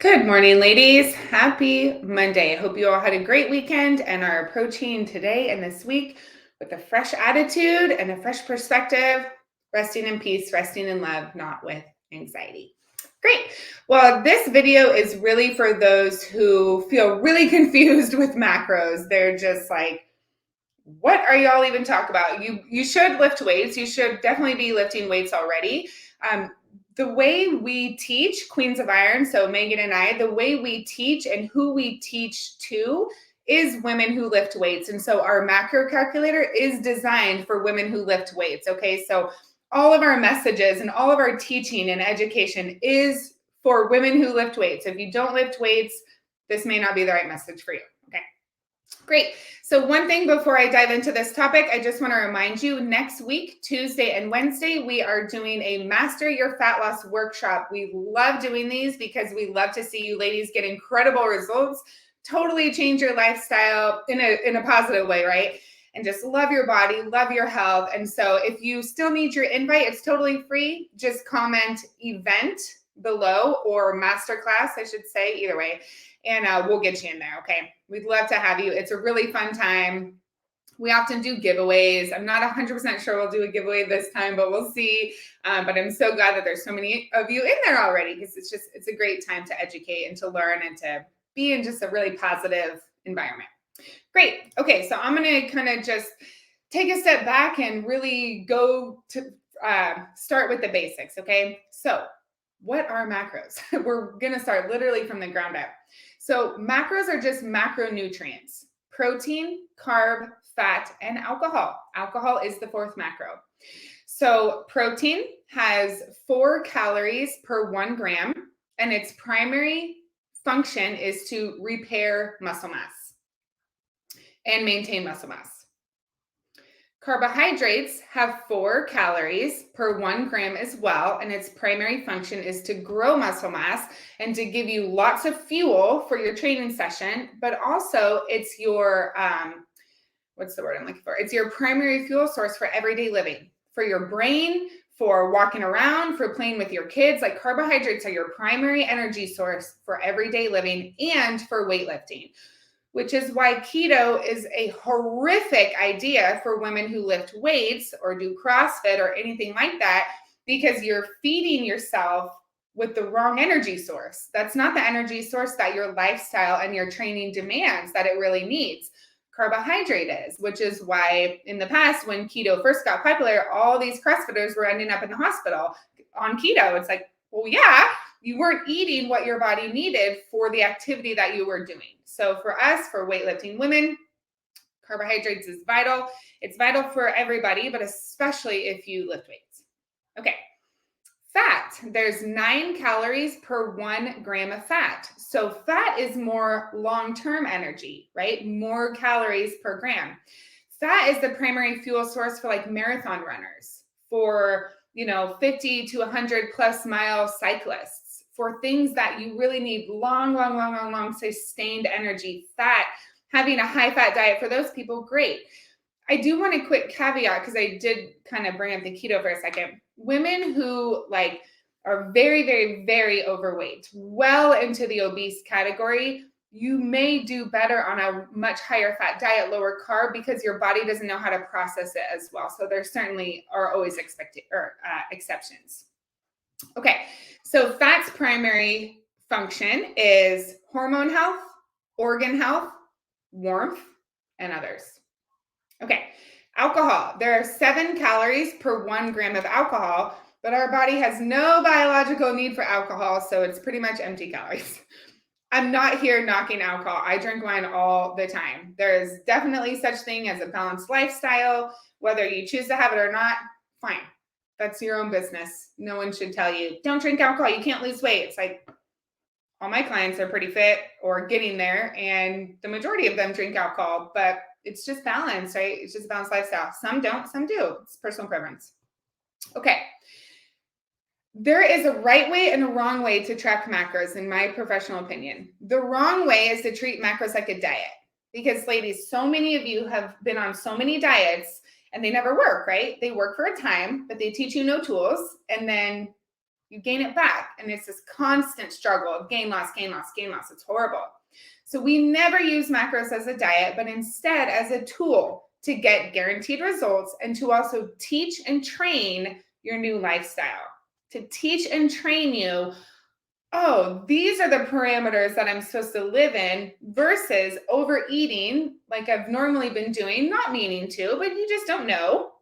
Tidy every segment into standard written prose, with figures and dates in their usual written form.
Good morning, ladies. Happy Monday. I hope you all had a great weekend and are approaching today and this week with a fresh attitude and a fresh perspective, resting in peace, resting in love, not with anxiety. Great. Well, this video is really for those who feel really confused with macros. They're just like, what are y'all even talking about? You should lift weights. You should definitely be lifting weights already. Um, the way we teach Queens of Iron, so Megan and I, the way we teach and who we teach to is women who lift weights. And so our macro calculator is designed for women who lift weights. Okay. So all of our messages and all of our teaching and education is for women who lift weights. If you don't lift weights, this may not be the right message for you. Okay. Great. So one thing before I dive into this topic, I just want to remind you next week, Tuesday and Wednesday, we are doing a Master Your Fat Loss workshop. We love doing these because we love to see you ladies get incredible results, totally change your lifestyle in a positive way, right? And just love your body, love your health. And so if you still need your invite, it's totally free. Just comment event below or masterclass, I should say, either way. And we'll get you in there, okay? We'd love to have you. It's a really fun time. We often do giveaways. I'm not 100% sure we'll do a giveaway this time, but we'll see. But I'm so glad that there's so many of you in there already because it's a great time to educate and to learn and to be in just a really positive environment. Great. Okay, so I'm going to kind of just take a step back and really go to start with the basics, okay? So what are macros? We're going to start literally from the ground up. So macros are just macronutrients: protein, carb, fat, and alcohol. Alcohol is the fourth macro. So protein has 4 calories per 1 gram, and its primary function is to repair muscle mass and maintain muscle mass. Carbohydrates have 4 calories per 1 gram as well, and its primary function is to grow muscle mass and to give you lots of fuel for your training session, but also it's your, what's the word I'm looking for? It's your primary fuel source for everyday living, for your brain, for walking around, for playing with your kids. Like carbohydrates are your primary energy source for everyday living and for weightlifting, which is why keto is a horrific idea for women who lift weights or do CrossFit or anything like that, because you're feeding yourself with the wrong energy source. That's not the energy source that your lifestyle and your training demands that it really needs. Carbohydrate is, which is why in the past, when keto first got popular, all these CrossFitters were ending up in the hospital on keto. It's like, well, yeah, you weren't eating what your body needed for the activity that you were doing. So for us, for weightlifting women, carbohydrates is vital. It's vital for everybody, but especially if you lift weights. Okay. Fat, there's 9 calories per 1 gram of fat. So fat is more long-term energy, right? More calories per gram. Fat is the primary fuel source for like marathon runners, for 50 to 100 plus mile cyclists, for things that you really need long sustained energy. Fat, having a high fat diet for those people, great. I do want a quick caveat because I did kind of bring up the keto for a second. Women who are very overweight, well into the obese category, you may do better on a much higher fat diet, lower carb, because your body doesn't know how to process it as well. So there certainly are always exceptions. Okay, so fat's primary function is hormone health, organ health, warmth, and others. Okay, alcohol. There are 7 calories per 1 gram of alcohol, but our body has no biological need for alcohol, so it's pretty much empty calories. I'm not here knocking alcohol. I drink wine all the time. There is definitely such thing as a balanced lifestyle. Whether you choose to have it or not, fine. That's your own business. No one should tell you, don't drink alcohol, you can't lose weight. It's like, all my clients are pretty fit or getting there, and the majority of them drink alcohol, but it's just balance, right? It's just a balanced lifestyle. Some don't, some do. It's personal preference. Okay. There is a right way and a wrong way to track macros, in my professional opinion. The wrong way is to treat macros like a diet, because ladies, so many of you have been on so many diets and they never work, right? They work for a time, but they teach you no tools, and then you gain it back. And it's this constant struggle of gain, loss, gain, loss, gain, loss. It's horrible. So we never use macros as a diet, but instead as a tool to get guaranteed results and to also teach and train your new lifestyle, to teach and train you, oh, these are the parameters that I'm supposed to live in versus overeating like I've normally been doing, not meaning to, but you just don't know.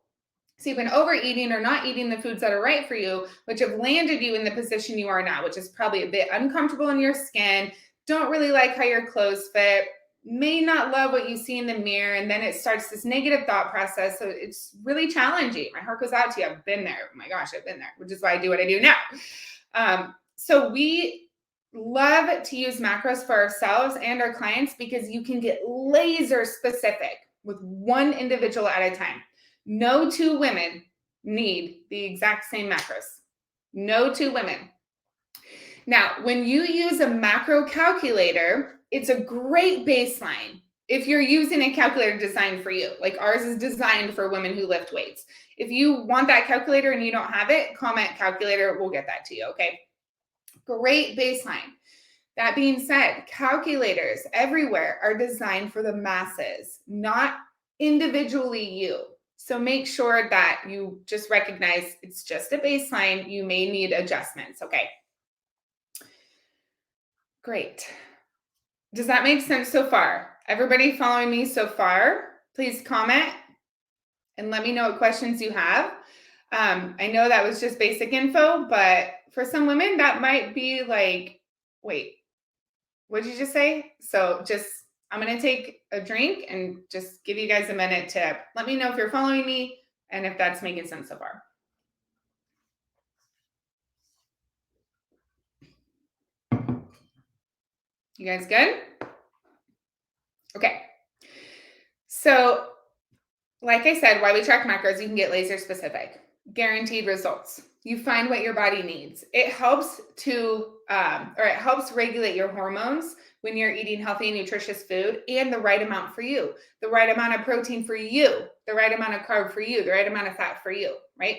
So you've been overeating or not eating the foods that are right for you, which have landed you in the position you are now, which is probably a bit uncomfortable in your skin, don't really like how your clothes fit, may not love what you see in the mirror, and then it starts this negative thought process. So it's really challenging. My heart goes out to you. I've been there. Oh my gosh, I've been there, which is why I do what I do now. So we love to use macros for ourselves and our clients because you can get laser specific with one individual at a time. No two women need the exact same macros. No two women. Now, when you use a macro calculator, it's a great baseline if you're using a calculator designed for you. Like ours is designed for women who lift weights. If you want that calculator and you don't have it, comment calculator, we'll get that to you, okay? Great baseline. That being said, calculators everywhere are designed for the masses, not individually you. So make sure that you just recognize it's just a baseline. You may need adjustments, okay? Great. Does that make sense so far? Everybody following me so far? Please comment and let me know what questions you have. I know that was just basic info, but for some women that might be like, wait, what did you just say? So I'm going to take a drink and just give you guys a minute to let me know if you're following me and if that's making sense so far. You guys good? Okay. So like I said, why we track macros, you can get laser specific, guaranteed results. You find what your body needs. It helps it helps regulate your hormones when you're eating healthy and nutritious food and the right amount for you, the right amount of protein for you, the right amount of carb for you, the right amount of fat for you, right?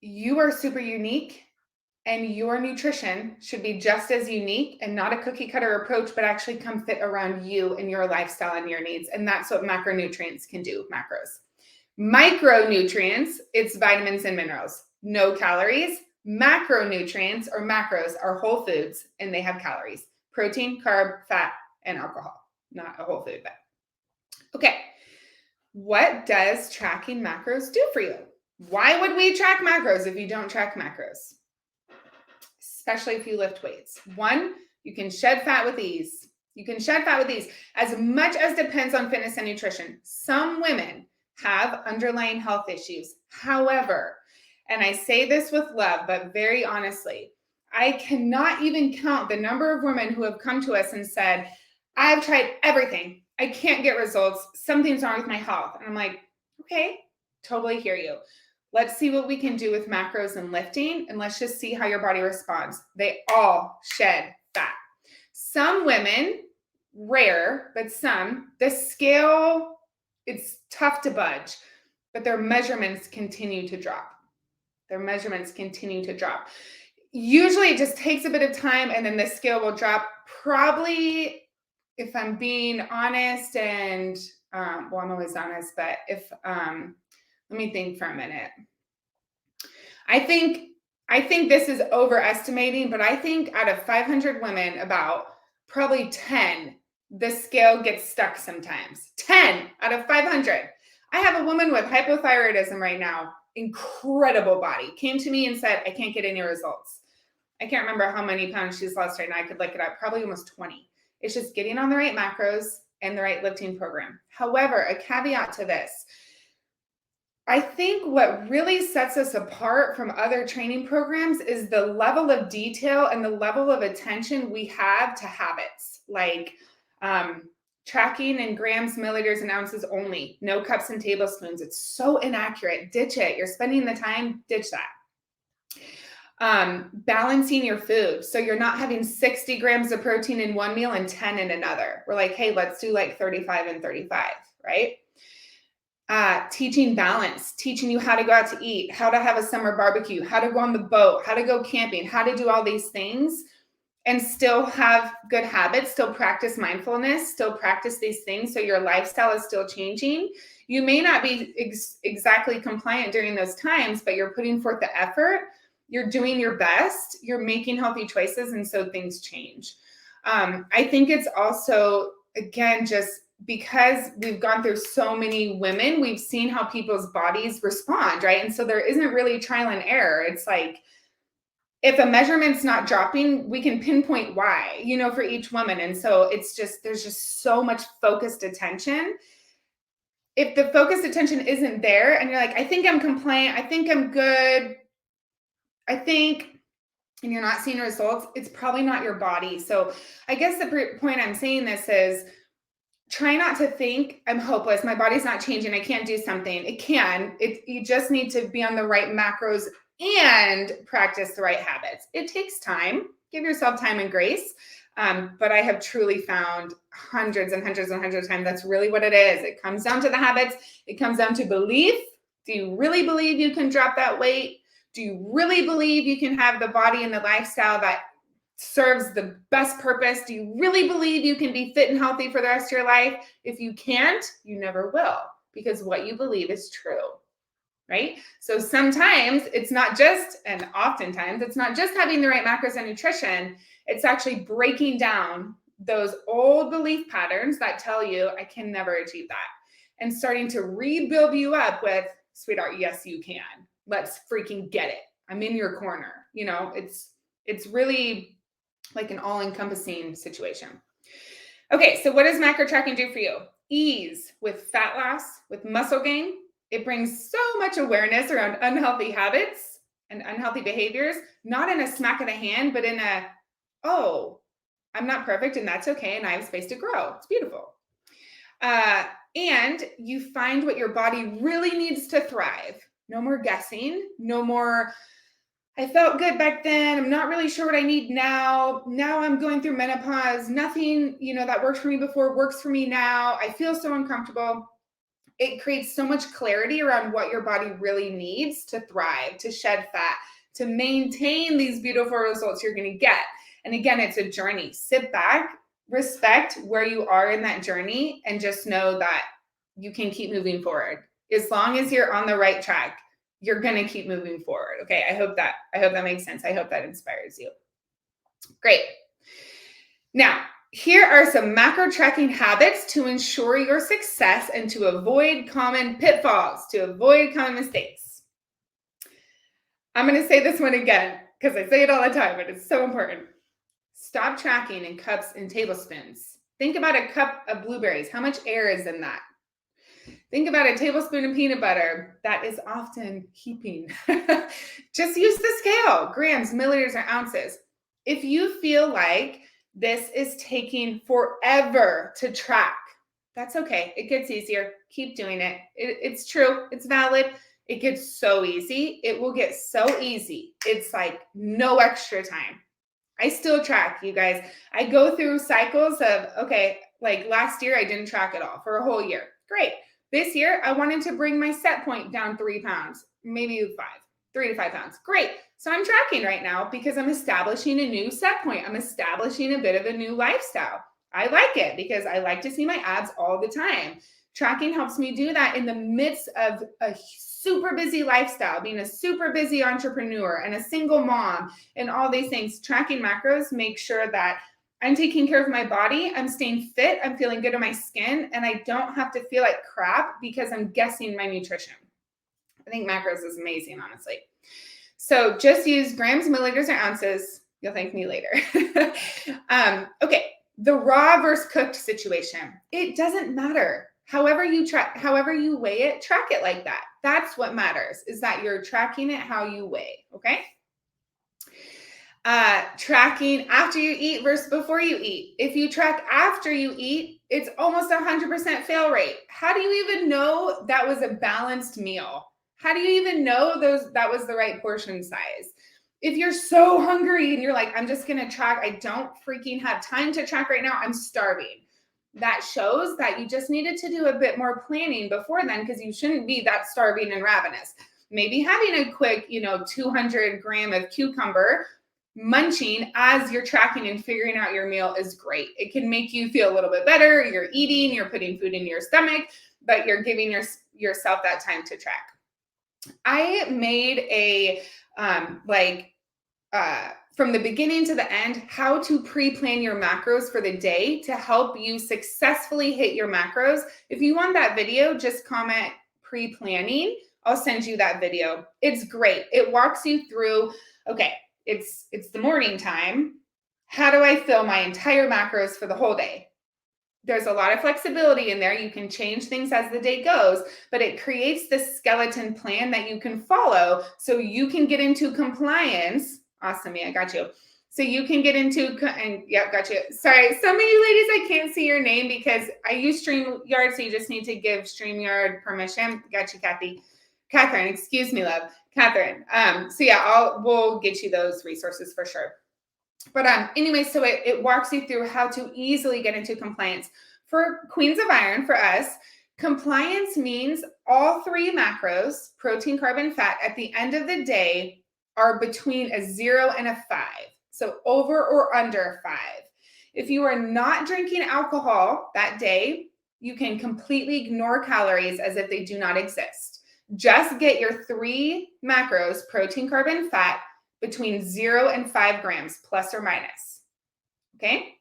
You are super unique and your nutrition should be just as unique and not a cookie cutter approach, but actually come fit around you and your lifestyle and your needs. And that's what macronutrients can do, macros. Micronutrients, it's vitamins and minerals, no calories. Macronutrients or macros are whole foods and they have calories, protein, carb, fat, and alcohol, not a whole food, but okay. What does tracking macros do for you? Why would we track macros if you don't track macros? Especially if you lift weights. One, you can shed fat with ease. You can shed fat with ease as much as depends on fitness and nutrition. Some women have underlying health issues. However, and I say this with love, but very honestly, I cannot even count the number of women who have come to us and said, I've tried everything. I can't get results. Something's wrong with my health. And I'm like, okay, totally hear you. Let's see what we can do with macros and lifting, and let's just see how your body responds. They all shed fat. Some women, rare, but some, the scale, it's tough to budge, but their measurements continue to drop. Their measurements continue to drop. Usually it just takes a bit of time and then the scale will drop. Probably, if I'm being honest, and I'm always honest, but if let me think for a minute. I think this is overestimating, but I think out of 500 women, about probably 10, the scale gets stuck sometimes. 10 out of 500. I have a woman with hypothyroidism right now, incredible body, came to me and said, I can't get any results. I can't remember how many pounds she's lost right now. I could look it up, probably almost 20. It's just getting on the right macros and the right lifting program. However, a caveat to this, I think what really sets us apart from other training programs is the level of detail and the level of attention we have to habits, like tracking in grams, milliliters, and ounces only, no cups and tablespoons. It's so inaccurate. Ditch it. You're spending the time, ditch that. Balancing your food. So you're not having 60 grams of protein in one meal and 10 in another. We're like, hey, let's do like 35 and 35, right? Teaching balance, teaching you how to go out to eat, how to have a summer barbecue, how to go on the boat, how to go camping, how to do all these things and still have good habits, still practice mindfulness, still practice these things so your lifestyle is still changing. You may not be exactly compliant during those times, but you're putting forth the effort, you're doing your best, you're making healthy choices, and so things change. I think it's also, again, just because we've gone through so many women, we've seen how people's bodies respond, right? And so there isn't really trial and error. It's like, if a measurement's not dropping, we can pinpoint why, for each woman. And so it's just, there's just so much focused attention. If the focused attention isn't there and you're like, I think I'm compliant, I think I'm good, and you're not seeing results, it's probably not your body. So I guess the point I'm saying this is, try not to think I'm hopeless, my body's not changing, I can't do something. It can. You just need to be on the right macros and practice the right habits. It takes time. Give yourself time and grace. But I have truly found hundreds and hundreds and hundreds of times that's really what it is. It comes down to the habits. It comes down to belief. Do you really believe you can drop that weight? Do you really believe you can have the body and the lifestyle that serves the best purpose? Do you really believe you can be fit and healthy for the rest of your life? If you can't, you never will, because what you believe is true, right? So sometimes it's not just, and oftentimes it's not just having the right macros and nutrition, it's actually breaking down those old belief patterns that tell you I can never achieve that, and starting to rebuild you up with, sweetheart, yes, you can. Let's freaking get it. I'm in your corner. It's really like an all-encompassing situation. Okay, so what does macro tracking do for you? Ease with fat loss, with muscle gain. It brings so much awareness around unhealthy habits and unhealthy behaviors, not in a smack of the hand, but in a, oh, I'm not perfect and that's okay, and I have space to grow. It's beautiful. And you find what your body really needs to thrive. No more guessing, no more, I felt good back then, I'm not really sure what I need now. Now I'm going through menopause. Nothing, that worked for me before works for me now. I feel so uncomfortable. It creates so much clarity around what your body really needs to thrive, to shed fat, to maintain these beautiful results you're going to get. And again, it's a journey. Sit back, respect where you are in that journey, and just know that you can keep moving forward. As long as you're on the right track, you're going to keep moving forward. Okay. I hope that makes sense. I hope that inspires you. Great. Now, here are some macro tracking habits to ensure your success and to avoid common pitfalls, to avoid common mistakes. I'm going to say this one again because I say it all the time, but it's so important. Stop tracking in cups and tablespoons. Think about a cup of blueberries. How much air is in that? Think about a tablespoon of peanut butter that is often heaping. Just use the scale, grams, milliliters, or ounces. If you feel like this is taking forever to track, that's okay. It gets easier. Keep doing it. It's true. It's valid. It gets so easy. It will get so easy. It's like no extra time. I still track, you guys. I go through cycles of, okay, like last year, I didn't track at all for a whole year. Great. This year, I wanted to bring my set point down 3 pounds, maybe 3 to 5 pounds. Great. So I'm tracking right now because I'm establishing a new set point. I'm establishing a bit of a new lifestyle. I like it because I like to see my abs all the time. Tracking helps me do that in the midst of a super busy lifestyle, being a super busy entrepreneur and a single mom and all these things. Tracking macros makes sure that I'm taking care of my body, I'm staying fit, I'm feeling good in my skin, and I don't have to feel like crap because I'm guessing my nutrition. I think macros is amazing, honestly. So just use grams, milliliters, or ounces. You'll thank me later. Okay, the raw versus cooked situation. It doesn't matter. However you weigh it, track it like that. That's what matters, is that you're tracking it how you weigh, okay? Tracking after you eat versus before you eat. If you track after you eat, it's almost 100% fail rate. How do you even know that was a balanced meal? How do you even know that was the right portion size? If you're so hungry and you're like, I'm just going to track, I don't freaking have time to track right now, I'm starving. that shows that you just needed to do a bit more planning before then, because you shouldn't be that starving and ravenous. Maybe having a quick, 200 gram of cucumber munching as you're tracking and figuring out your meal is great. It can make you feel a little bit better. You're eating, you're putting food in your stomach, but you're giving yourself that time to track. I made a from the beginning to the end, how to pre-plan your macros for the day to help you successfully hit your macros. If you want that video, just comment pre-planning. I'll send you that video. It's great. It walks you through, okay, it's the morning time. How do I fill my entire macros for the whole day? There's a lot of flexibility in there. You can change things as the day goes, but it creates this skeleton plan that you can follow so you can get into compliance. Awesome, Mia, got you. So you can get into, and yep, got you. Sorry, some of you ladies, I can't see your name because I use StreamYard, so you just need to give StreamYard permission. Got you, Kathy. Catherine, excuse me, love. Catherine. So yeah, we'll get you those resources for sure. But anyway, so it walks you through how to easily get into compliance. For Queens of Iron, for us, compliance means all three macros, protein, carb, and fat, at the end of the day are between a 0 and a 5. So over or under 5. If you are not drinking alcohol that day, you can completely ignore calories as if they do not exist. Just get your three macros, protein, carb, and fat, between 0 and 5 grams, plus or minus. Okay?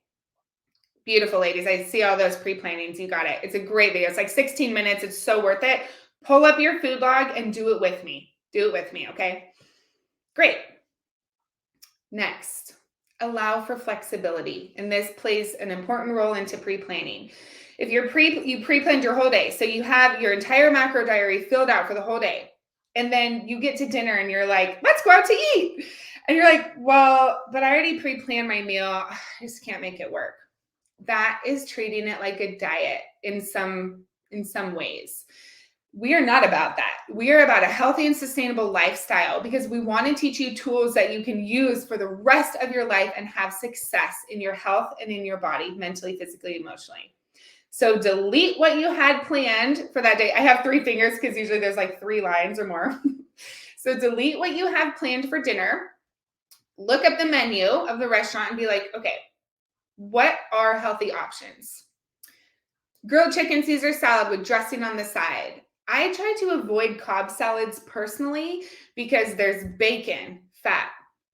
Beautiful, ladies. I see all those pre-plannings. You got it. It's a great video. It's like 16 minutes. It's so worth it. Pull up your food log and do it with me. Do it with me, okay? Great. Next, allow for flexibility. And this plays an important role into pre-planning. If you pre-planned your whole day, so you have your entire macro diary filled out for the whole day, and then you get to dinner and you're like, let's go out to eat. And you're like, well, but I already pre-planned my meal. I just can't make it work. That is treating it like a diet in some ways. We are not about that. We are about a healthy and sustainable lifestyle because we want to teach you tools that you can use for the rest of your life and have success in your health and in your body, mentally, physically, emotionally. So delete what you had planned for that day. I have 3 fingers because usually there's like 3 lines or more. So delete what you have planned for dinner. Look up the menu of the restaurant and be like, okay, what are healthy options? Grilled chicken Caesar salad with dressing on the side. I try to avoid Cobb salads personally because there's bacon, fat.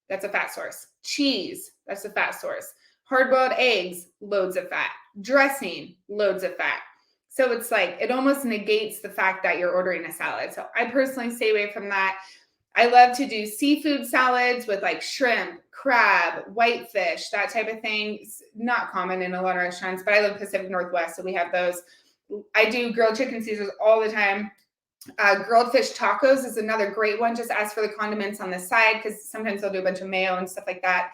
That's a fat source. Cheese, that's a fat source. Hard-boiled eggs, loads of fat. Dressing, loads of fat. So it's like, it almost negates the fact that you're ordering a salad. So I personally stay away from that. I love to do seafood salads with like shrimp, crab, whitefish, that type of thing. It's not common in a lot of restaurants, but I live Pacific Northwest, so we have those. I do grilled chicken Caesars all the time. Grilled fish tacos is another great one. Just ask for the condiments on the side because sometimes they'll do a bunch of mayo and stuff like that.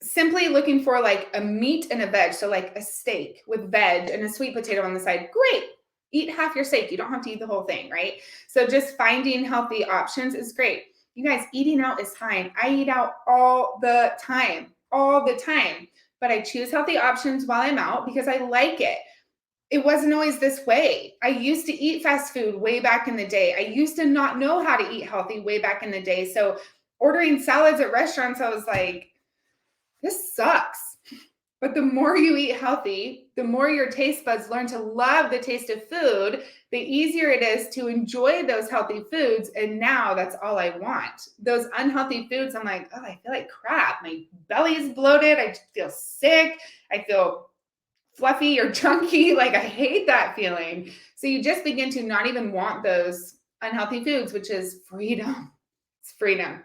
Simply looking for like a meat and a veg. So like a steak with veg and a sweet potato on the side. Great. Eat half your steak. You don't have to eat the whole thing, right? So just finding healthy options is great. You guys, eating out is fine. I eat out all the time, but I choose healthy options while I'm out because I like it. It wasn't always this way. I used to eat fast food way back in the day. I used to not know how to eat healthy way back in the day. So ordering salads at restaurants, I was like, this sucks. But the more you eat healthy, the more your taste buds learn to love the taste of food, the easier it is to enjoy those healthy foods. And now that's all I want. Those unhealthy foods, I'm like, oh, I feel like crap. My belly is bloated. I feel sick. I feel fluffy or chunky. Like I hate that feeling. So you just begin to not even want those unhealthy foods, which is freedom. It's freedom.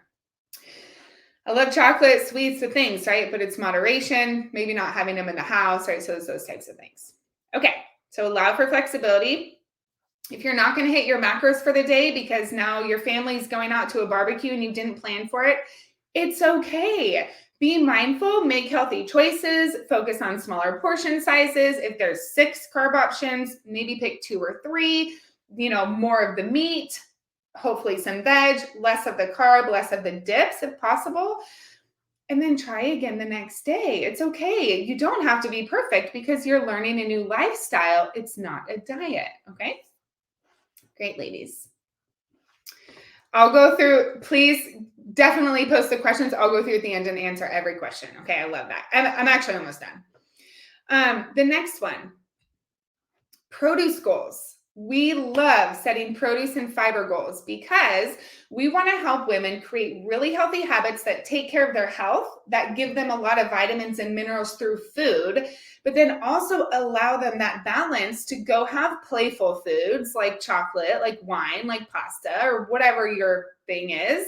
I love chocolate, sweets, the things, right? But it's moderation, maybe not having them in the house, right? So it's those types of things. Okay, so allow for flexibility. If you're not going to hit your macros for the day because now your family's going out to a barbecue and you didn't plan for it, it's okay. Be mindful, make healthy choices, focus on smaller portion sizes. If there's 6 carb options, maybe pick 2 or 3, more of the meat, hopefully some veg, less of the carb, less of the dips if possible. and then try again the next day. It's okay. You don't have to be perfect because you're learning a new lifestyle. It's not a diet. Okay. Great, ladies. I'll go through, please definitely post the questions. I'll go through at the end and answer every question. Okay. I love that. I'm actually almost done. The next one, produce goals. We love setting produce and fiber goals because we want to help women create really healthy habits that take care of their health, that give them a lot of vitamins and minerals through food, but then also allow them that balance to go have playful foods like chocolate, like wine, like pasta, or whatever your thing is.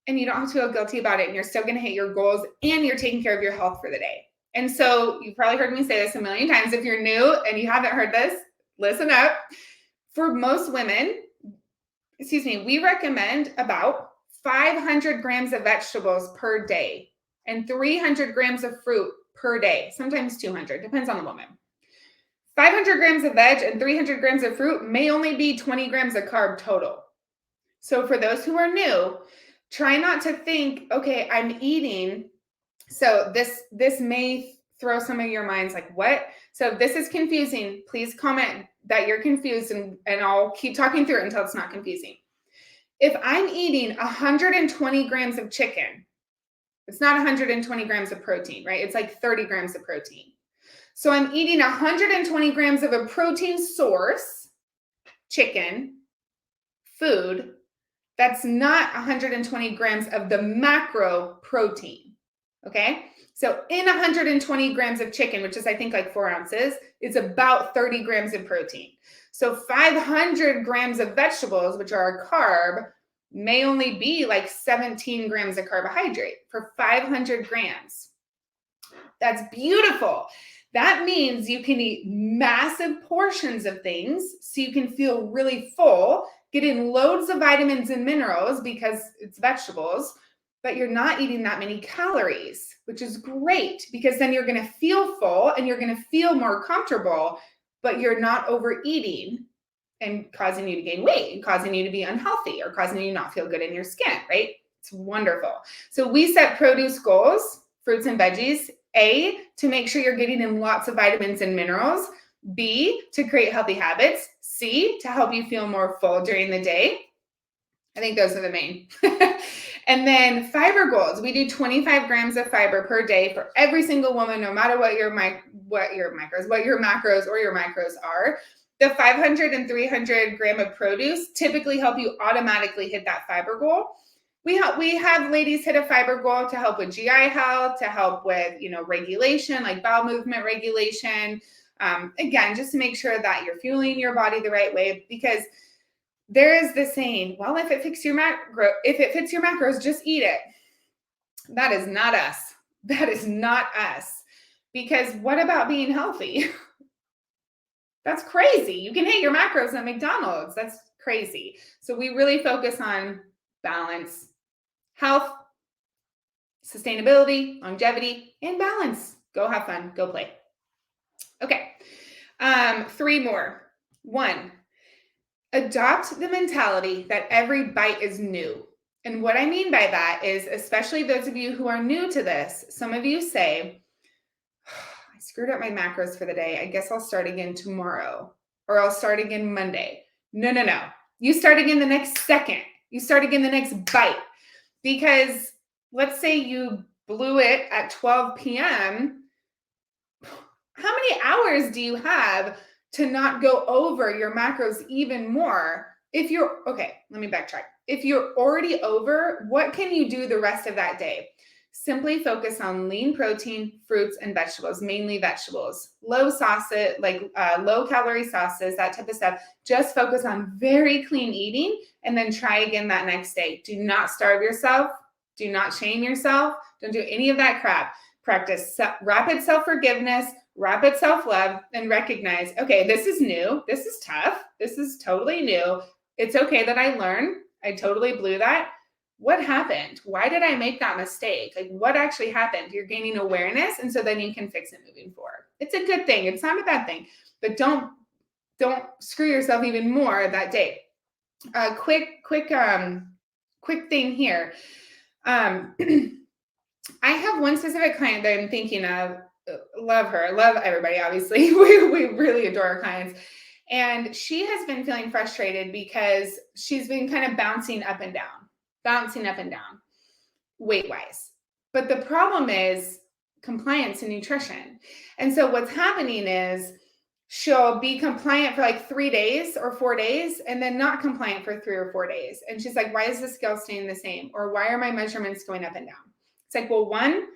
And you don't have to feel guilty about it. And you're still going to hit your goals and you're taking care of your health for the day. And so you've probably heard me say this a million times. If you're new and you haven't heard this, listen up. For most women, we recommend about 500 grams of vegetables per day and 300 grams of fruit per day, sometimes 200, depends on the woman. 500 grams of veg and 300 grams of fruit may only be 20 grams of carb total. So for those who are new, try not to think, okay, I'm eating. So this may throw some of your minds like, what? So if this is confusing, please comment that you're confused and I'll keep talking through it until it's not confusing. If I'm eating 120 grams of chicken, it's not 120 grams of protein, right? It's like 30 grams of protein. So I'm eating 120 grams of a protein source, chicken, food, that's not 120 grams of the macro protein, okay? So in 120 grams of chicken, which is I think like 4 ounces, is about 30 grams of protein. So 500 grams of vegetables, which are a carb, may only be like 17 grams of carbohydrate for 500 grams. That's beautiful. That means you can eat massive portions of things so you can feel really full, getting loads of vitamins and minerals because it's vegetables, but you're not eating that many calories, which is great because then you're going to feel full and you're going to feel more comfortable, but you're not overeating and causing you to gain weight and causing you to be unhealthy or causing you not feel good in your skin, right? It's wonderful. So we set produce goals, fruits and veggies, A, to make sure you're getting in lots of vitamins and minerals, B, to create healthy habits, C, to help you feel more full during the day. I think those are the main. And then fiber goals. We do 25 grams of fiber per day for every single woman, no matter what your macros or your micros are. The 500 and 300 gram of produce typically help you automatically hit that fiber goal. We have ladies hit a fiber goal to help with GI health, to help with, regulation, like bowel movement regulation. Again, just to make sure that you're fueling your body the right way, because there is this saying, well, if it fits your macros, just eat it. That is not us. That is not us. Because what about being healthy? That's crazy. You can hit your macros at McDonald's. That's crazy. So we really focus on balance, health, sustainability, longevity, and balance. Go have fun. Go play. Okay. 3 more. 1, adopt the mentality that every bite is new. And what I mean by that is, especially those of you who are new to this, some of you say, I screwed up my macros for the day. I guess I'll start again tomorrow, or I'll start again Monday. No. You start again the next second. You start again the next bite. Because let's say you blew it at 12 p.m. How many hours do you have to not go over your macros even more? Let me backtrack. If you're already over, what can you do the rest of that day? Simply focus on lean protein, fruits, and vegetables, mainly vegetables. Low sauces, like low calorie sauces, that type of stuff. Just focus on very clean eating and then try again that next day. Do not starve yourself. Do not shame yourself. Don't do any of that crap. Practice rapid self-forgiveness, rapid self-love, and recognize, okay, this is new. This is tough. This is totally new. It's okay that I learned. I totally blew that. What happened? Why did I make that mistake? Like, what actually happened? You're gaining awareness, and so then you can fix it moving forward. It's a good thing. It's not a bad thing, but don't screw yourself even more that day. Quick thing here. I have one specific client that I'm thinking of. Love her. Love everybody, obviously. We really adore our clients. And she has been feeling frustrated because she's been kind of bouncing up and down, weight wise. But the problem is compliance and nutrition. And so what's happening is she'll be compliant for like 3 days or 4 days and then not compliant for 3 or 4 days. And she's like, why is the scale staying the same? Or why are my measurements going up and down? It's like, well, one,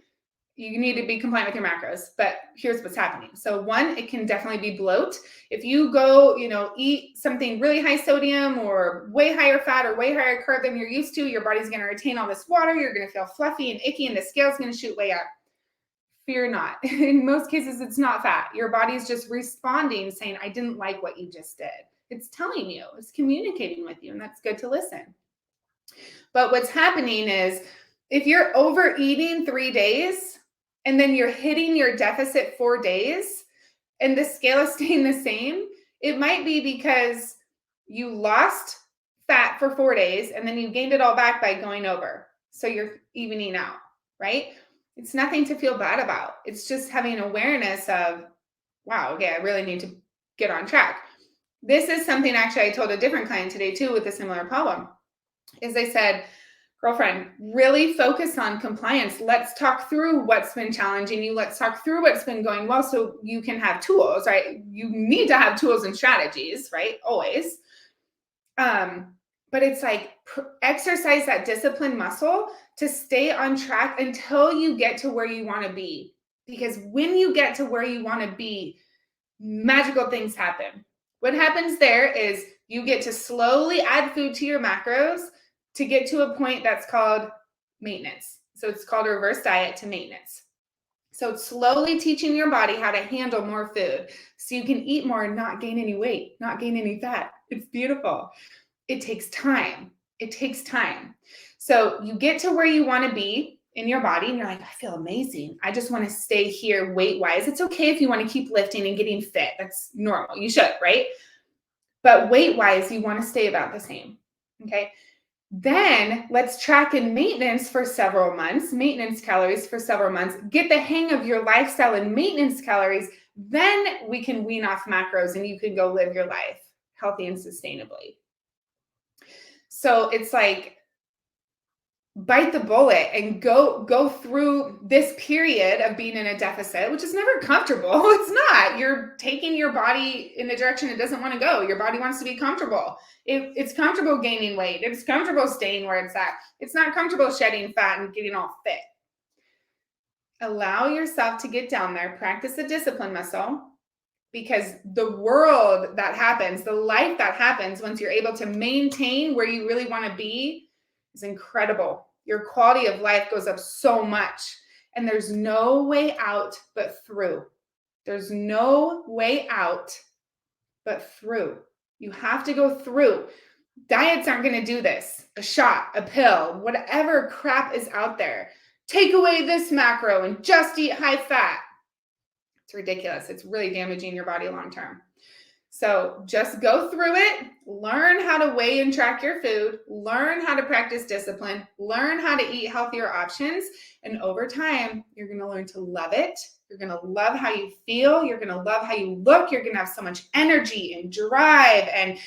you need to be compliant with your macros, but here's what's happening. So one, it can definitely be bloat. If you go, eat something really high sodium or way higher fat or way higher carb than you're used to, your body's going to retain all this water. You're going to feel fluffy and icky and the scale's going to shoot way up. Fear not. In most cases, it's not fat. Your body's just responding, saying, I didn't like what you just did. It's telling you, it's communicating with you, and that's good to listen. But what's happening is if you're overeating 3 days and then you're hitting your deficit 4 days and the scale is staying the same, it might be because you lost fat for 4 days and then you gained it all back by going over. So you're evening out, right? It's nothing to feel bad about. It's just having awareness of, wow, okay, I really need to get on track. This is something actually I told a different client today too with a similar problem. Is I said, girlfriend, really focus on compliance. Let's talk through what's been challenging you. Let's talk through what's been going well so you can have tools, right? You need to have tools and strategies, right? Always. But it's like exercise that discipline muscle to stay on track until you get to where you want to be. Because when you get to where you want to be, magical things happen. What happens there is you get to slowly add food to your macros to get to a point that's called maintenance. So it's called a reverse diet to maintenance. So it's slowly teaching your body how to handle more food so you can eat more and not gain any weight, not gain any fat. It's beautiful. It takes time. It takes time. So you get to where you want to be in your body and you're like, I feel amazing. I just want to stay here weight-wise. It's okay if you want to keep lifting and getting fit. That's normal. You should, right? But weight-wise, you want to stay about the same. Okay. Then let's track in maintenance for several months, maintenance calories for several months, get the hang of your lifestyle and maintenance calories. Then we can wean off macros and you can go live your life healthy and sustainably. So it's like, bite the bullet and go through this period of being in a deficit, which is never comfortable. It's not. You're taking your body in a direction it doesn't want to go. Your body wants to be comfortable. It's comfortable gaining weight. It's comfortable staying where it's at. It's not comfortable shedding fat and getting all fit. Allow yourself to get down there. Practice the discipline muscle, because the world that happens, the life that happens once you're able to maintain where you really want to be is incredible. Your quality of life goes up so much, and there's no way out but through. There's no way out but through. You have to go through. Diets aren't going to do this. A shot, a pill, whatever crap is out there. Take away this macro and just eat high fat. It's ridiculous. It's really damaging your body long term. So just go through it, learn how to weigh and track your food, learn how to practice discipline, learn how to eat healthier options. And over time, you're going to learn to love it. You're going to love how you feel. You're going to love how you look. You're going to have so much energy and drive and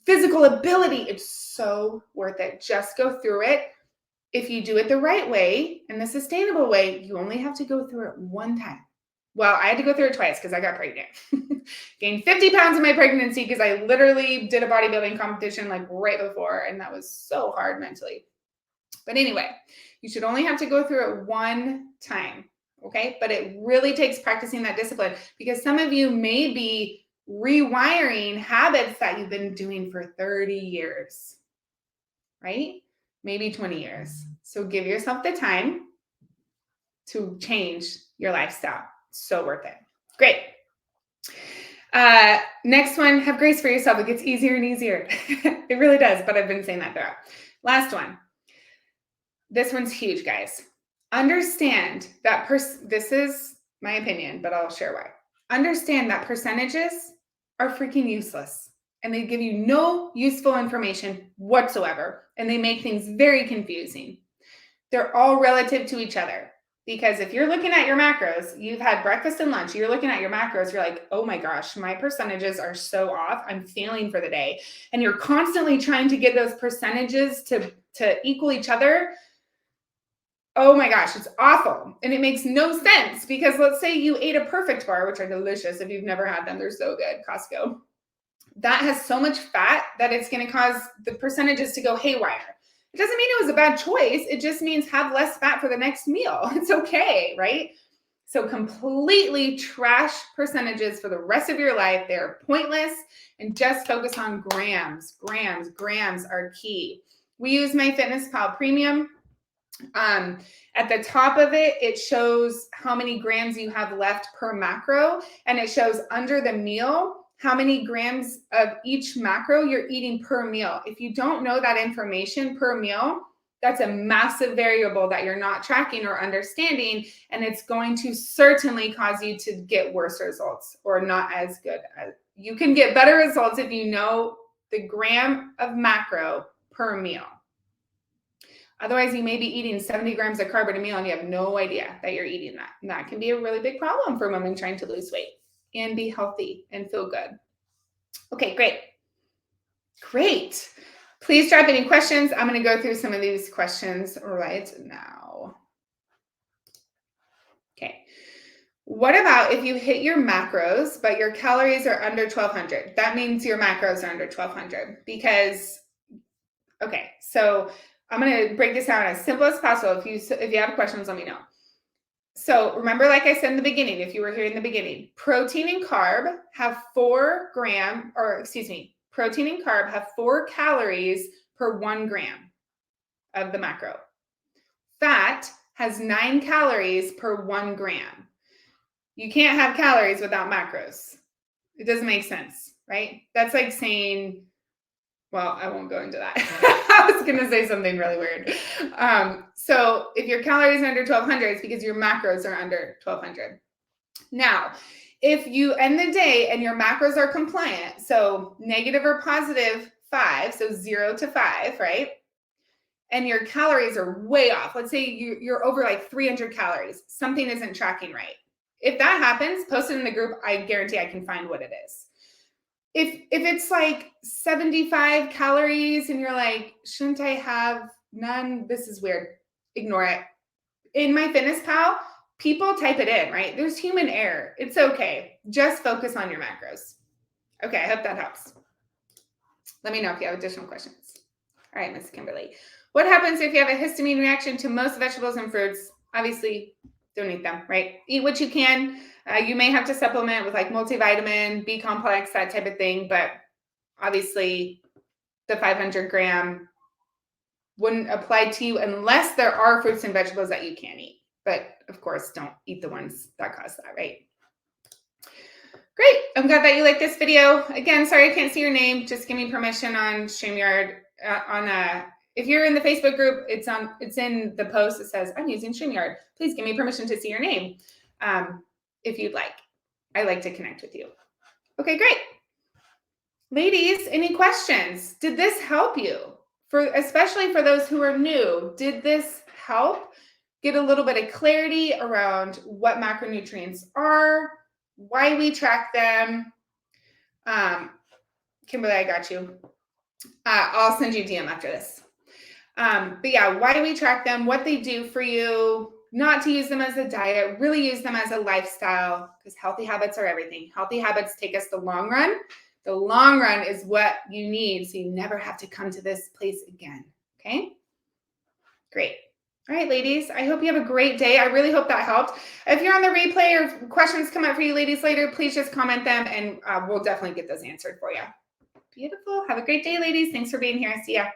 physical ability. It's so worth it. Just go through it. If you do it the right way and the sustainable way, you only have to go through it one time. Well, I had to go through it twice because I got pregnant. Gained 50 pounds in my pregnancy because I literally did a bodybuilding competition like right before, and that was so hard mentally. But anyway, you should only have to go through it one time, okay? But it really takes practicing that discipline, because some of you may be rewiring habits that you've been doing for 30 years, right? Maybe 20 years. So give yourself the time to change your lifestyle. So worth it. Great. Next one, have grace for yourself. It gets easier and easier. It really does, but I've been saying that throughout. Last one. This one's huge, guys. Understand that this is my opinion, but I'll share why. Understand that percentages are freaking useless, and they give you no useful information whatsoever, and they make things very confusing. They're all relative to each other. Because if you're looking at your macros, you've had breakfast and lunch, you're looking at your macros, you're like, oh my gosh, my percentages are so off. I'm failing for the day. And you're constantly trying to get those percentages to equal each other. Oh my gosh, it's awful. And it makes no sense because let's say you ate a Perfect Bar, which are delicious. If you've never had them, they're so good, Costco. That has so much fat that it's going to cause the percentages to go haywire. It doesn't mean it was a bad choice. It just means have less fat for the next meal. It's okay, right? So completely trash percentages for the rest of your life. They're pointless and just focus on grams. Grams are key. We use MyFitnessPal Premium. At the top of it, it shows how many grams you have left per macro, and it shows under the meal how many grams of each macro you're eating per meal. If you don't know that information per meal, that's a massive variable that you're not tracking or understanding, and it's going to certainly cause you to get worse results or not as good. You can get better results if you know the gram of macro per meal. Otherwise, you may be eating 70 grams of carb in a meal and you have no idea that you're eating that. And that can be a really big problem for women trying to lose weight and be healthy and feel good. Okay, great. Please drop any questions. I'm going to go through some of these questions right now. Okay. What about if you hit your macros, but your calories are under 1,200? That means your macros are under 1,200 because, okay, so I'm going to break this down as simple as possible. If you have questions, let me know. So remember, like I said in the beginning, if you were here in the beginning, protein and carb have 4 calories per 1 gram of the macro. Fat has 9 calories per 1 gram. You can't have calories without macros. It doesn't make sense, right? That's like saying, well, I won't go into that. I was going to say something really weird. So if your calories are under 1,200, it's because your macros are under 1,200. Now, if you end the day and your macros are compliant, so negative or positive 5, so 0 to 5, right? And your calories are way off. Let's say you're over like 300 calories. Something isn't tracking right. If that happens, post it in the group. I guarantee I can find what it is. If it's like 75 calories and you're like, shouldn't I have none? This is weird. Ignore it. In MyFitnessPal, people type it in, right? There's human error. It's okay. Just focus on your macros. Okay, I hope that helps. Let me know if you have additional questions. All right, Ms. Kimberly. What happens if you have a histamine reaction to most vegetables and fruits? Obviously, don't eat them, right? Eat what you can. You may have to supplement with like multivitamin, B complex, that type of thing. But obviously, the 500 gram wouldn't apply to you unless there are fruits and vegetables that you can eat. But of course, don't eat the ones that cause that, right? Great. I'm glad that you liked this video. Again, sorry I can't see your name. Just give me permission on StreamYard. If you're in the Facebook group, it's in the post. It says, I'm using StreamYard. Please give me permission to see your name if you'd like. I like to connect with you. Okay, great. Ladies, any questions? Did this help you? Especially for those who are new, did this help get a little bit of clarity around what macronutrients are, why we track them? Kimberly, I got you. I'll send you a DM after this. But yeah, why do we track them, what they do for you, not to use them as a diet, really use them as a lifestyle, because healthy habits are everything. Healthy habits take us the long run. The long run is what you need, so you never have to come to this place again, okay? Great. All right, ladies, I hope you have a great day. I really hope that helped. If you're on the replay or questions come up for you ladies later, please just comment them, and we'll definitely get those answered for you. Beautiful. Have a great day, ladies. Thanks for being here. See ya.